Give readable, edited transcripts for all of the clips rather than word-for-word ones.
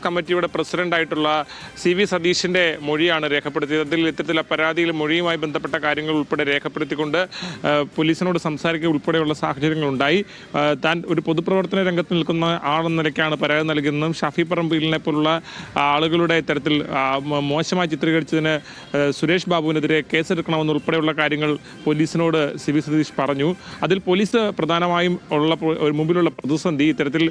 കമ്മിറ്റിയുടെ പ്രസിഡന്റായിട്ടുള്ള CV സതീഷിൻ്റെ മൊഴിയാണ് രേഖപ്പെടുത്തിയത്. ഇത്തരത്തിലുള്ള പരാതിയിൽ മൊഴിയുമായി ബന്ധപ്പെട്ട കാര്യങ്ങൾ ഉൾപ്പെടെ രേഖപ്പെടുത്തിക്കൊണ്ട് പോലീസിനോട് സംസാരിക്കുക ഉൾപ്പെടെയുള്ള സാഹചര്യങ്ങളുണ്ടായി. താൻ ഒരു പൊതുപ്രവർത്തന രംഗത്ത് നിൽക്കുന്ന ആളെന്ന നിലയ്ക്കാണ് പരാതി നൽകുന്നതും ഷാഫി പറമ്പിലിനെ പോലുള്ള ആളുകളുടെ ഇത്തരത്തിൽ മോശമായി ചിത്രീകരിച്ചതിന് സുരേഷ് ബാബുവിനെതിരെ കേസെടുക്കണമെന്ന് ഉൾപ്പെടെയുള്ള കാര്യങ്ങൾ പോലീസിനോട് CV സതീഷ് പറഞ്ഞു. അതിൽ പോലീസ് പ്രധാനമായും മുമ്പിലുള്ള പ്രതിസന്ധി ഇത്തരത്തിൽ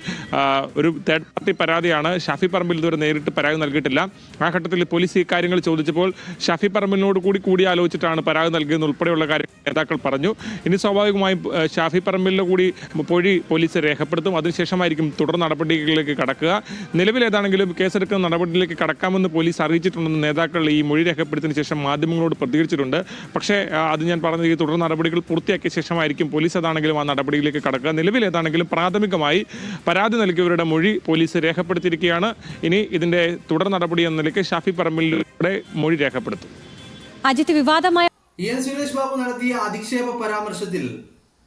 ഒരു തേർഡ് പാർട്ടി പരാതിയാണ്. ഷാഫി പറമ്പിൽ ഇതുവരെ നേരിട്ട് പരാതി നൽകിയിട്ടില്ല. ആ ഘട്ടത്തിൽ പോലീസ് ഈ കാര്യങ്ങൾ ചോദിച്ചപ്പോൾ ഷാഫി പറമ്പിലിനോട് കൂടി ആലോചിച്ചിട്ടാണ് പരാതി നൽകിയെന്ന് ഉൾപ്പെടെയുള്ള കാര്യങ്ങൾ നേതാക്കൾ പറഞ്ഞു. ഇനി സ്വാഭാവികമായും ഷാഫി പറമ്പിലിന്റെ കൂടി മൊഴി പോലീസ് രേഖപ്പെടുത്തും. അതിനുശേഷമായിരിക്കും തുടർ നടപടികളിലേക്ക് കടക്കുക. നിലവിൽ ഏതാണെങ്കിലും കേസെടുക്കുന്ന നടപടിയിലേക്ക് കടക്കാമെന്ന് പോലീസ് അറിയിച്ചിട്ടുണ്ടെന്ന് നേതാക്കൾ ഈ മൊഴി രേഖപ്പെടുത്തിയതിനു ശേഷം മാധ്യമങ്ങളോട് പ്രതികരിച്ചിട്ടുണ്ട്. പക്ഷേ അത് ഞാൻ പറഞ്ഞ ഈ തുടർ നടപടികൾ പൂർത്തിയാക്കിയ ശേഷമായിരിക്കും പോലീസ് ഏതാണെങ്കിലും ആ നടപടിയിലേക്ക് കടക്കുക. നിലവിൽ ഏതാണെങ്കിലും പ്രാഥമികമായി പരാതി നൽകിയവരുടെ മൊഴി പോലീസ് രേഖപ്പെടുത്തിയിരിക്കുകയാണ്. ഇനി ഇതിന്റെ തുടർ നടപടി എന്ന നിലയ്ക്ക് ഷാഫി പറമ്പിലിന്റെ മൊഴി രേഖപ്പെടുത്തും. അജിത്ത്, വിവാദമായ സുരേഷ് ബാബു നടത്തിയ അധിക്ഷേപ പരാമർശത്തിൽ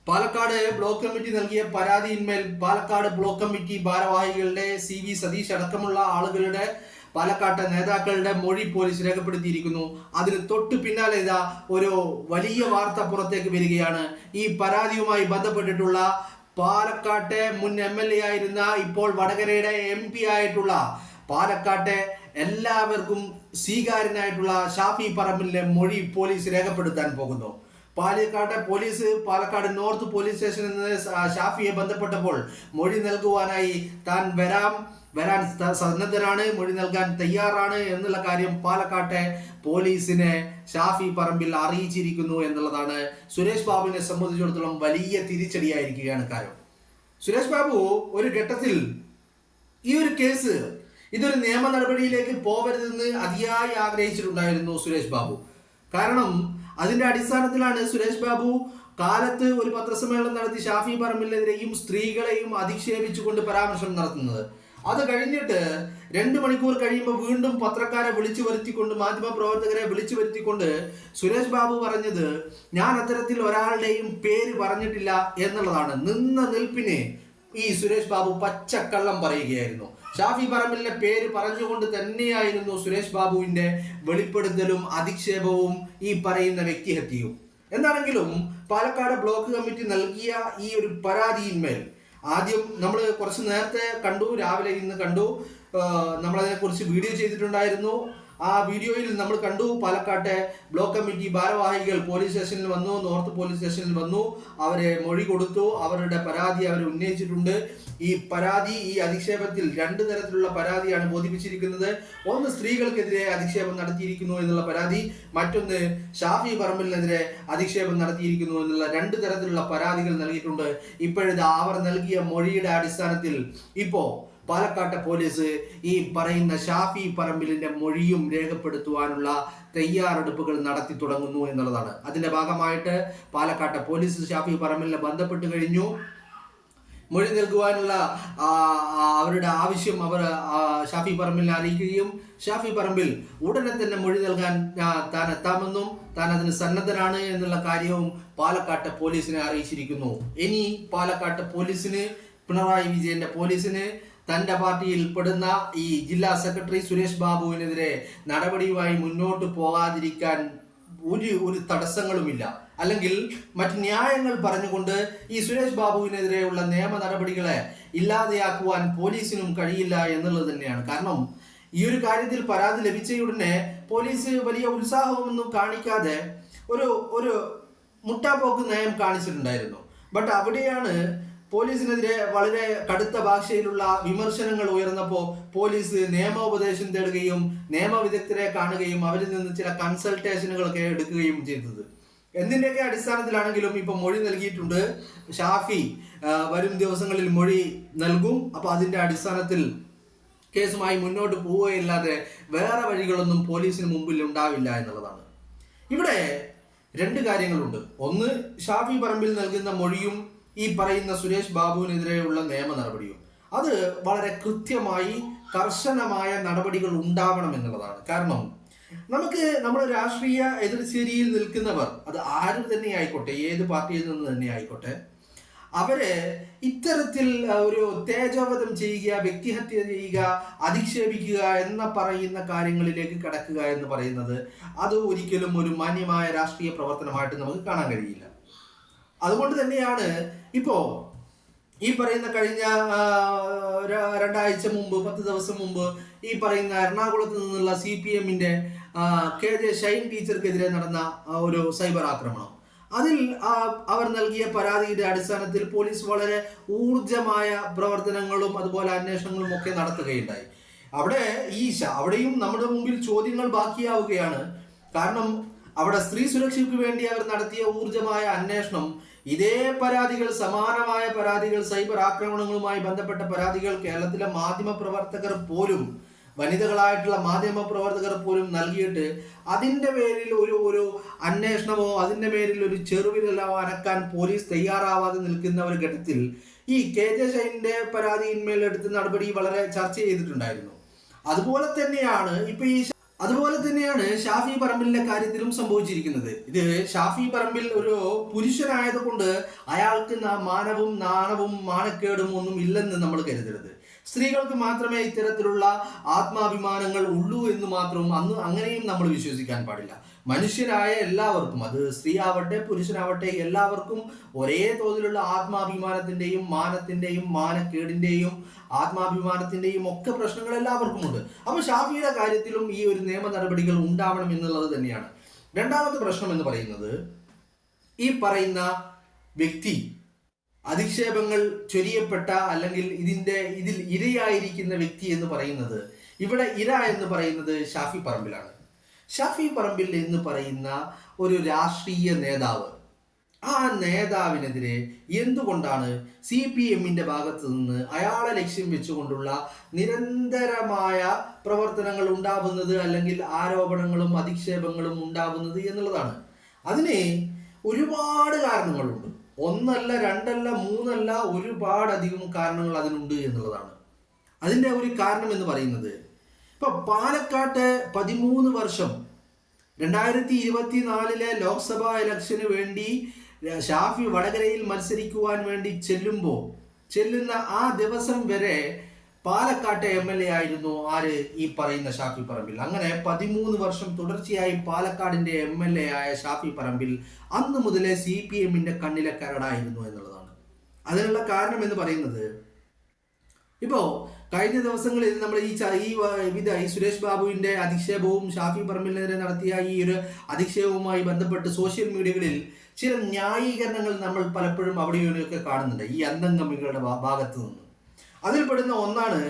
പാലക്കാട് ബ്ലോക്ക് കമ്മിറ്റി നൽകിയ പരാതിയിന്മേൽ പാലക്കാട് ബ്ലോക്ക് കമ്മിറ്റി ഭാരവാഹികളുടെ CV സതീഷ് അടക്കമുള്ള ആളുകളുടെ പാലക്കാട്ടെ നേതാക്കളുടെ മൊഴി പോലീസ് രേഖപ്പെടുത്തിയിരിക്കുന്നു. അതിന് തൊട്ട് പിന്നാലെ ഇതാ ഒരു വലിയ വാർത്ത പുറത്തേക്ക് വരികയാണ്. ഈ പരാതിയുമായി ബന്ധപ്പെട്ടിട്ടുള്ള പാലക്കാട്ടെ മുൻ MLA ആയിരുന്ന ഇപ്പോൾ വടകരയുടെ MP ആയിട്ടുള്ള പാലക്കാട്ടെ എല്ലാവർക്കും സ്വീകാര്യനായിട്ടുള്ള ഷാഫി പറമ്പിലിന്റെ മൊഴി പോലീസ് രേഖപ്പെടുത്താൻ പോകുന്നു. പാലക്കാട് നോർത്ത് പോലീസ് സ്റ്റേഷനിൽ നിന്ന് ഷാഫിയെ ബന്ധപ്പെട്ടപ്പോൾ മൊഴി നൽകുവാനായി താൻ വരാൻ സന്നദ്ധനാണ്, മൊഴി നൽകാൻ തയ്യാറാണ് എന്നുള്ള കാര്യം പാലക്കാട്ടെ പോലീസിനെ ഷാഫി പറമ്പിൽ അറിയിച്ചിരിക്കുന്നു എന്നുള്ളതാണ് സുരേഷ് ബാബുവിനെ സംബന്ധിച്ചിടത്തോളം വലിയ തിരിച്ചടിയായിരിക്കുകയാണ് കാര്യം. സുരേഷ് ബാബു ഒരു ഘട്ടത്തിൽ ഈ ഒരു കേസ് ഇതൊരു നിയമ നടപടിയിലേക്ക് പോകരുതെന്ന് അതിയായി ആഗ്രഹിച്ചിട്ടുണ്ടായിരുന്നു സുരേഷ് ബാബു. കാരണം അതിന്റെ അടിസ്ഥാനത്തിലാണ് സുരേഷ് ബാബു കാലത്ത് ഒരു പത്രസമ്മേളനം നടത്തി ഷാഫി പറമ്പിലിനെതിരെയും സ്ത്രീകളെയും അധിക്ഷേപിച്ചുകൊണ്ട് പരാമർശം നടത്തുന്നത്. അത് കഴിഞ്ഞിട്ട് 2 മണിക്കൂർ കഴിയുമ്പോൾ വീണ്ടും പത്രക്കാരെ വിളിച്ചു വരുത്തിക്കൊണ്ട്, മാധ്യമ പ്രവർത്തകരെ വിളിച്ചു വരുത്തിക്കൊണ്ട് സുരേഷ് ബാബു പറഞ്ഞത് ഞാൻ അത്തരത്തിൽ ഒരാളുടെയും പേര് പറഞ്ഞിട്ടില്ല എന്നുള്ളതാണ്. നിന്ന നിൽപ്പിനെ ഈ സുരേഷ് ബാബു പച്ചക്കള്ളം പറയുകയായിരുന്നു. ഷാഫി പറമ്പിലിന്റെ പേര് പറഞ്ഞുകൊണ്ട് തന്നെയായിരുന്നു സുരേഷ് ബാബുവിന്റെ വെളിപ്പെടുത്തലും അധിക്ഷേപവും ഈ പറയുന്ന വ്യക്തിഹത്യയും. എന്താണെങ്കിലും പാലക്കാട് ബ്ലോക്ക് കമ്മിറ്റി നൽകിയ ഈ ഒരു പരാതിയിന്മേൽ ആദ്യം നമ്മൾ കുറച്ച് നേരത്തെ കണ്ടു, രാവിലെ ഇന്ന് കണ്ടു, നമ്മളതിനെക്കുറിച്ച് വീഡിയോ ചെയ്തിട്ടുണ്ടായിരുന്നു. ആ വീഡിയോയിൽ നമ്മൾ കണ്ടു പാലക്കാട്ടെ ബ്ലോക്ക് കമ്മിറ്റി ഭാരവാഹികൾ പോലീസ് സ്റ്റേഷനിൽ വന്നു, നോർത്ത് പോലീസ് സ്റ്റേഷനിൽ വന്നു, അവരെ മൊഴി കൊടുത്തു, അവരുടെ പരാതി അവർ ഉന്നയിച്ചിട്ടുണ്ട്. ഈ പരാതി, ഈ അധിക്ഷേപത്തിൽ 2 തരത്തിലുള്ള പരാതിയാണ് ബോധിപ്പിച്ചിരിക്കുന്നത്. ഒന്ന് സ്ത്രീകൾക്കെതിരെ അധിക്ഷേപം നടത്തിയിരിക്കുന്നു എന്നുള്ള പരാതി, മറ്റൊന്ന് ഷാഫി പറമ്പിലിനെതിരെ അധിക്ഷേപം നടത്തിയിരിക്കുന്നു എന്നുള്ള 2 തരത്തിലുള്ള പരാതികൾ നൽകിയിട്ടുണ്ട്. ഇപ്പോഴത്തെ അവർ നൽകിയ മൊഴിയുടെ അടിസ്ഥാനത്തിൽ ഇപ്പോ പാലക്കാട്ടെ പോലീസ് ഈ പറയുന്ന ഷാഫി പറമ്പിലിന്റെ മൊഴിയും രേഖപ്പെടുത്തുവാനുള്ള തയ്യാറെടുപ്പുകൾ നടത്തി തുടങ്ങുന്നു എന്നുള്ളതാണ്. അതിന്റെ ഭാഗമായിട്ട് പാലക്കാട്ടെ പോലീസ് ഷാഫി പറമ്പിലിനെ ബന്ധപ്പെട്ട് കഴിഞ്ഞു. മൊഴി നൽകുവാനുള്ള അവരുടെ ആവശ്യം അവർ ഷാഫി പറമ്പിലിനെ അറിയിക്കുകയും ഷാഫി പറമ്പിൽ ഉടനെ തന്നെ മൊഴി നൽകാൻ താൻ എത്താമെന്നും താൻ അതിന് സന്നദ്ധനാണ് എന്നുള്ള കാര്യവും പാലക്കാട്ടെ പോലീസിനെ അറിയിച്ചിരിക്കുന്നു. ഇനി പാലക്കാട്ടെ പോലീസിന്, പിണറായി വിജയന്റെ പോലീസിന് തന്റെ പാർട്ടിയിൽ പെടുന്ന ഈ ജില്ലാ സെക്രട്ടറി സുരേഷ് ബാബുവിനെതിരെ നടപടിയുമായി മുന്നോട്ട് പോകാതിരിക്കാൻ ഒരു തടസ്സങ്ങളുമില്ല. അല്ലെങ്കിൽ മറ്റ് ന്യായങ്ങൾ പറഞ്ഞുകൊണ്ട് ഈ സുരേഷ് ബാബുവിനെതിരെയുള്ള നിയമ നടപടികളെ ഇല്ലാതെയാക്കുവാൻ പോലീസിനും കഴിയില്ല എന്നുള്ളത് തന്നെയാണ്. കാരണം ഈ ഒരു കാര്യത്തിൽ പരാതി ലഭിച്ചയുടനെ പോലീസ് വലിയ ഉത്സാഹമൊന്നും കാണിക്കാതെ ഒരു മുട്ടാപ്പോക്ക് നയം കാണിച്ചിട്ടുണ്ടായിരുന്നു. ബട്ട് അവിടെയാണ് പോലീസിനെതിരെ വളരെ കടുത്ത ഭാഷയിലുള്ള വിമർശനങ്ങൾ ഉയർന്നപ്പോൾ പോലീസ് നിയമോപദേശം തേടുകയും നിയമവിദഗ്ധരെ കാണുകയും അവരിൽ നിന്ന് ചില കൺസൾട്ടേഷനുകളൊക്കെ എടുക്കുകയും ചെയ്തത്. എന്തിൻ്റെയൊക്കെ അടിസ്ഥാനത്തിലാണെങ്കിലും ഇപ്പൊ മൊഴി നൽകിയിട്ടുണ്ട്. ഷാഫി വരും ദിവസങ്ങളിൽ മൊഴി നൽകും. അപ്പൊ അതിന്റെ അടിസ്ഥാനത്തിൽ കേസുമായി മുന്നോട്ട് പോവുകയല്ലാതെ വേറെ വഴികളൊന്നും പോലീസിന് മുമ്പിൽ ഉണ്ടാവില്ല എന്നുള്ളതാണ്. ഇവിടെ 2 കാര്യങ്ങളുണ്ട്. ഒന്ന്, ഷാഫി പറമ്പിൽ നൽകുന്ന മൊഴിയും ഈ പറയുന്ന സുരേഷ് ബാബുവിനെതിരെയുള്ള നിയമ നടപടിയും. അത് വളരെ കൃത്യമായി കർശനമായ നടപടികൾ ഉണ്ടാവണം എന്നുള്ളതാണ്. കാരണം നമ്മുടെ രാഷ്ട്രീയ എതിർചേരിയിൽ നിൽക്കുന്നവർ, അത് ആരും തന്നെ ആയിക്കോട്ടെ, ഏത് പാർട്ടിയിൽ നിന്ന് തന്നെ ആയിക്കോട്ടെ, അവരെ ഇത്തരത്തിൽ ഒരു തേജോവധം ചെയ്യുക, വ്യക്തിഹത്യ ചെയ്യുക, അധിക്ഷേപിക്കുക എന്ന പറയുന്ന കാര്യങ്ങളിലേക്ക് കടക്കുക എന്ന് പറയുന്നത് അത് ഒരിക്കലും ഒരു മാന്യമായ രാഷ്ട്രീയ പ്രവർത്തനമായിട്ട് നമുക്ക് കാണാൻ കഴിയില്ല. അതുകൊണ്ട് തന്നെയാണ് ഇപ്പോ ഈ പറയുന്ന കഴിഞ്ഞ 2 ആഴ്ച മുമ്പ് 10 ദിവസം മുമ്പ് ഈ പറയുന്ന എറണാകുളത്ത് നിന്നുള്ള CPM-ന്റെ KJ ഷൈൻ ടീച്ചർക്കെതിരെ നടന്ന ഒരു സൈബർ ആക്രമണം, അതിൽ അവർ നൽകിയ പരാതിയുടെ അടിസ്ഥാനത്തിൽ പോലീസ് വളരെ ഊർജമായ പ്രവർത്തനങ്ങളും അതുപോലെ അന്വേഷണങ്ങളും ഒക്കെ നടത്തുകയുണ്ടായി. അവിടെയും നമ്മുടെ മുമ്പിൽ ചോദ്യങ്ങൾ ബാക്കിയാവുകയാണ്. കാരണം അവിടെ സ്ത്രീ സുരക്ഷയ്ക്ക് വേണ്ടി അവർ നടത്തിയ ഊർജമായ അന്വേഷണം ഇതേ പരാതികൾ, സമാനമായ പരാതികൾ, സൈബർ ആക്രമണങ്ങളുമായി ബന്ധപ്പെട്ട പരാതികൾ കേരളത്തിലെ മാധ്യമപ്രവർത്തകർ പോലും, വനിതകളായിട്ടുള്ള മാധ്യമപ്രവർത്തകർ പോലും നൽകിയിട്ട് അതിൻ്റെ പേരിൽ ഒരു അന്വേഷണമോ അതിൻ്റെ പേരിൽ ഒരു ചെറുവിരലോ അനക്കാൻ പോലീസ് തയ്യാറാവാതെ നിൽക്കുന്ന ഒരു ഘട്ടത്തിൽ ഈ KJ ഷൈനിന്റെ പരാതിയിന്മേൽ എടുത്ത നടപടി വളരെ ചർച്ച ചെയ്തിട്ടുണ്ടായിരുന്നു. അതുപോലെ തന്നെയാണ് ഷാഫി പറമ്പിലിന്റെ കാര്യത്തിലും സംഭവിച്ചിരിക്കുന്നത്. ഇത് ഷാഫി പറമ്പിൽ ഒരു പുരുഷനായതുകൊണ്ട് അയാൾക്ക് മാനവും നാണവും മാനക്കേടും ഒന്നും ഇല്ലെന്ന് നമ്മൾ കരുതരുത്. സ്ത്രീകൾക്ക് മാത്രമേ ഇത്തരത്തിലുള്ള ആത്മാഭിമാനങ്ങൾ ഉള്ളൂ എന്ന് മാത്രം അങ്ങനെയും നമ്മൾ വിശ്വസിക്കാൻ പാടില്ല. മനുഷ്യരായ എല്ലാവർക്കും, അത് സ്ത്രീ ആവട്ടെ പുരുഷനാവട്ടെ, എല്ലാവർക്കും ഒരേ തോതിലുള്ള ആത്മാഭിമാനത്തിന്റെയും മാനത്തിന്റെയും മാനക്കേടിന്റെയും ആത്മാഭിമാനത്തിന്റെയും ഒക്കെ പ്രശ്നങ്ങൾ എല്ലാവർക്കും ഉണ്ട്. അപ്പൊ ഷാഫിയുടെ കാര്യത്തിലും ഈ ഒരു നിയമ നടപടികൾ ഉണ്ടാവണം എന്നുള്ളത് തന്നെയാണ്. രണ്ടാമത്തെ പ്രശ്നം എന്ന് പറയുന്നത്, ഈ പറയുന്ന വ്യക്തി അധിക്ഷേപങ്ങൾ ചൊരിയപ്പെട്ട അല്ലെങ്കിൽ ഇതിൽ ഇരയായിരിക്കുന്ന വ്യക്തി എന്ന് പറയുന്നത്, ഇവിടെ ഇര എന്ന് പറയുന്നത് ഷാഫി പറമ്പിലാണ്. ഷാഫി പറമ്പിൽ എന്ന് പറയുന്ന ഒരു രാഷ്ട്രീയ നേതാവ്, ആ നേതാവിനെതിരെ എന്തുകൊണ്ടാണ് CPM-ന്റെ ഭാഗത്ത് നിന്ന് അയാളെ ലക്ഷ്യം വെച്ചുകൊണ്ടുള്ള നിരന്തരമായ പ്രവർത്തനങ്ങൾ ഉണ്ടാവുന്നത്, അല്ലെങ്കിൽ ആരോപണങ്ങളും അധിക്ഷേപങ്ങളും ഉണ്ടാവുന്നത് എന്നുള്ളതാണ്. അതിന് ഒരുപാട് കാരണങ്ങളുണ്ട്. 1 അല്ല 2 അല്ല 3 അല്ല, ഒരുപാടധികം കാരണങ്ങൾ അതിനുണ്ട് എന്നുള്ളതാണ്. അതിൻ്റെ ഒരു കാരണം എന്ന് പറയുന്നത്, ഇപ്പൊ പാലക്കാട്ട് 13 വർഷം 2024 ലോക്സഭാ ഇലക്ഷന് വേണ്ടി ഷാഫി വടകരയിൽ മത്സരിക്കുവാൻ വേണ്ടി ചെല്ലുന്ന ആ ദിവസം വരെ പാലക്കാട്ടെ MLA ആയിരുന്നു ആര്? ഈ പറയുന്ന ഷാഫി പറമ്പിൽ. അങ്ങനെ 13 വർഷം തുടർച്ചയായി പാലക്കാടിന്റെ MLA ആയ ഷാഫി പറമ്പിൽ അന്ന് മുതലേ CPM-ന്റെ കണ്ണിലെ കരടായിരുന്നു എന്നുള്ളതാണ്. അതിനുള്ള കാരണം എന്ന് പറയുന്നത്, ഇപ്പോ കഴിഞ്ഞ ദിവസങ്ങളിൽ നമ്മൾ ഈ സുരേഷ് ബാബുവിന്റെ അധിക്ഷേപവും ഷാഫി പറമ്പിലിനെതിരെ നടത്തിയ ഈ ഒരു അധിക്ഷേപവുമായി ബന്ധപ്പെട്ട് സോഷ്യൽ മീഡിയകളിൽ ചില ന്യായീകരണങ്ങൾ നമ്മൾ പലപ്പോഴും അവിടെയൊക്കെ കാണുന്നുണ്ട് ഈ അന്തംഗമികളുടെ ഭാഗത്ത് നിന്ന്. അതിൽപ്പെടുന്ന ഒന്നാണ്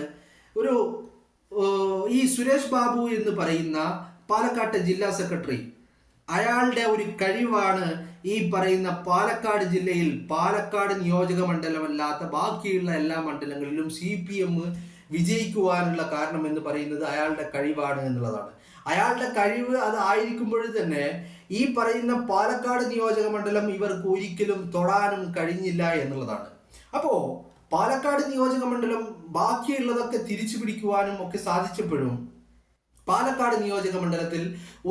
ഈ സുരേഷ് ബാബു എന്ന് പറയുന്ന പാലക്കാട് ജില്ലാ സെക്രട്ടറി, അയാളുടെ ഒരു കഴിവാണ് ഈ പറയുന്ന പാലക്കാട് ജില്ലയിൽ പാലക്കാട് നിയോജക മണ്ഡലമല്ലാത്ത ബാക്കിയുള്ള എല്ലാ മണ്ഡലങ്ങളിലും CPM വിജയിക്കുവാനുള്ള കാരണം എന്ന് പറയുന്നത് അയാളുടെ കഴിവാണ് എന്നുള്ളതാണ്. അയാളുടെ കഴിവ് അത് ആയിരിക്കുമ്പോൾ തന്നെ ഈ പറയുന്ന പാലക്കാട് നിയോജക മണ്ഡലം ഇവർക്ക് ഒരിക്കലും തൊടാനും കഴിഞ്ഞില്ല എന്നുള്ളതാണ്. അപ്പോ പാലക്കാട് നിയോജക മണ്ഡലം ബാക്കിയുള്ളതൊക്കെ തിരിച്ചു പിടിക്കുവാനും ഒക്കെ സാധിച്ചപ്പോഴും പാലക്കാട് നിയോജക മണ്ഡലത്തിൽ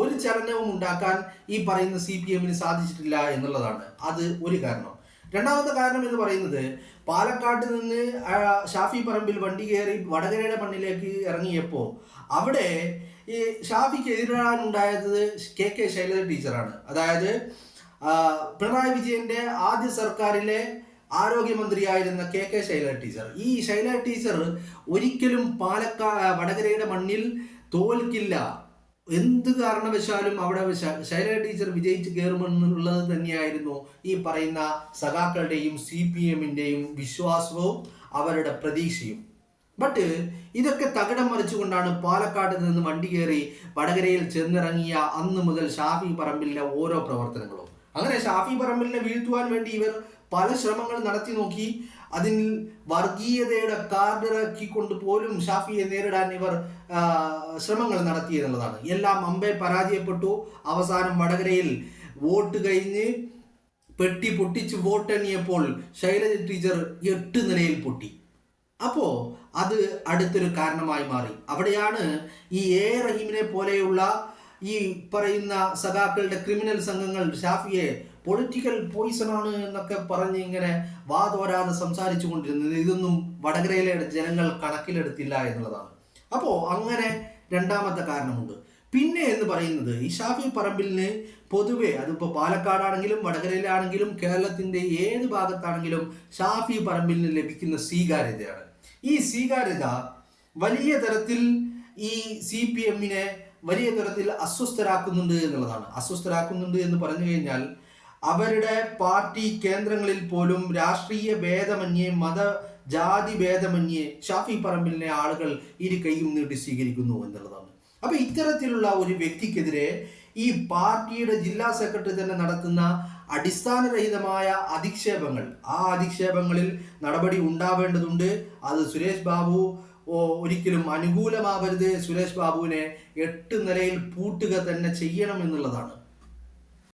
ഒരു ചലനവും ഉണ്ടാക്കാൻ ഈ പറയുന്ന CPM-ന് സാധിച്ചിട്ടില്ല എന്നുള്ളതാണ്. അത് ഒരു കാരണം. രണ്ടാമത്തെ കാരണം എന്ന് പറയുന്നത്, പാലക്കാട്ട് നിന്ന് ഷാഫി പറമ്പിൽ വണ്ടി കയറി വടകരയുടെ മണ്ണിലേക്ക് ഇറങ്ങിയപ്പോൾ അവിടെ ഈ ഷാഫിക്ക് എതിരാനുണ്ടായത് KK ശൈലജ ടീച്ചറാണ്. അതായത് പിണറായി വിജയന്റെ ആദ്യ സർക്കാരിലെ ആരോഗ്യമന്ത്രിയായിരുന്ന KK ശൈലജ ടീച്ചർ. ഈ ശൈലജ ടീച്ചർ ഒരിക്കലും വടകരയുടെ മണ്ണിൽ തോൽക്കില്ല, എന്ത് കാരണവശാലും അവിടെ ശൈലജ ടീച്ചർ വിജയിച്ച് കയറുമെന്നുള്ളത് തന്നെയായിരുന്നു ഈ പറയുന്ന സഖാക്കളുടെയും CPM-ന്റെയും വിശ്വാസവും അവരുടെ പ്രതീക്ഷയും. ബട്ട് ഇതൊക്കെ തകിടം മറിച്ചുകൊണ്ടാണ് പാലക്കാട് നിന്ന് വണ്ടി കയറി വടകരയിൽ ചെന്നിറങ്ങിയ അന്ന് മുതൽ ഷാഫി പറമ്പിലിന്റെ ഓരോ പ്രവർത്തനങ്ങളും. അങ്ങനെ ഷാഫി പറമ്പിലിനെ വീഴ്ത്തുവാൻ വേണ്ടി ഇവർ പല ശ്രമങ്ങൾ നടത്തി നോക്കി. അതിൽ വർഗീയതയുടെ കാർഡിറക്കിക്കൊണ്ട് പോലും ഷാഫിയെ നേരിടാൻ ഇവർ ശ്രമങ്ങൾ നടത്തി എന്നുള്ളതാണ്. എല്ലാം അമ്പേ പരാജയപ്പെട്ടു. അവസാനം വടകരയിൽ വോട്ട് കഴിഞ്ഞ് പെട്ടി പൊട്ടിച്ച് വോട്ടെണ്ണിയപ്പോൾ ശൈലജ ടീച്ചർ 8 നിലയിൽ പൊട്ടി. അപ്പോൾ അത് അടുത്തൊരു കാരണമായി മാറി. അവിടെയാണ് ഈ റഹീമിനെ പോലെയുള്ള ഈ പറയുന്ന സഖാക്കളുടെ ക്രിമിനൽ സംഘങ്ങൾ ഷാഫിയെ പൊളിറ്റിക്കൽ പോയിസൺ ആണ് എന്നൊക്കെ പറഞ്ഞ് ഇങ്ങനെ വാതോരാതെ സംസാരിച്ചു കൊണ്ടിരുന്നത്. ഇതൊന്നും വടകരയിലെ ജനങ്ങൾ കണക്കിലെടുത്തില്ല എന്നുള്ളതാണ്. അപ്പോൾ അങ്ങനെ രണ്ടാമത്തെ കാരണമുണ്ട്. പിന്നെ എന്ന് പറയുന്നത് ഈ ഷാഫി പറമ്പിലിന് പൊതുവെ അതിപ്പോൾ പാലക്കാടാണെങ്കിലും വടകരയിലാണെങ്കിലും കേരളത്തിൻ്റെ ഏത് ഭാഗത്താണെങ്കിലും ഷാഫി പറമ്പിലിന് ലഭിക്കുന്ന സ്വീകാര്യതയാണ്. ഈ സ്വീകാര്യത വലിയ തരത്തിൽ ഈ CPM-നെ വലിയ തരത്തിൽ അസ്വസ്ഥരാക്കുന്നുണ്ട് എന്നുള്ളതാണ്. അസ്വസ്ഥരാക്കുന്നുണ്ട് എന്ന് പറഞ്ഞു കഴിഞ്ഞാൽ അവരുടെ പാർട്ടി കേന്ദ്രങ്ങളിൽ പോലും രാഷ്ട്രീയ ഭേദമന്യേ ജാതി ഭേദമന്യേ ഷാഫി പറമ്പിലിനെ ആളുകൾ ഇരു കൈയും നീട്ടി സ്വീകരിക്കുന്നു എന്നുള്ളതാണ്. അപ്പൊ ഇത്തരത്തിലുള്ള ഒരു വ്യക്തിക്കെതിരെ ഈ പാർട്ടിയുടെ ജില്ലാ സെക്രട്ടറി തന്നെ നടത്തുന്ന അടിസ്ഥാനരഹിതമായ അധിക്ഷേപങ്ങൾ, ആ അധിക്ഷേപങ്ങളിൽ നടപടി ഉണ്ടാവേണ്ടതുണ്ട്. അത് സുരേഷ് ബാബു ഒരിക്കലും അനുകൂലമാവരുത്. സുരേഷ് ബാബുവിനെ 8 നിലയിൽ പൂട്ടുക തന്നെ ചെയ്യണം എന്നുള്ളതാണ്.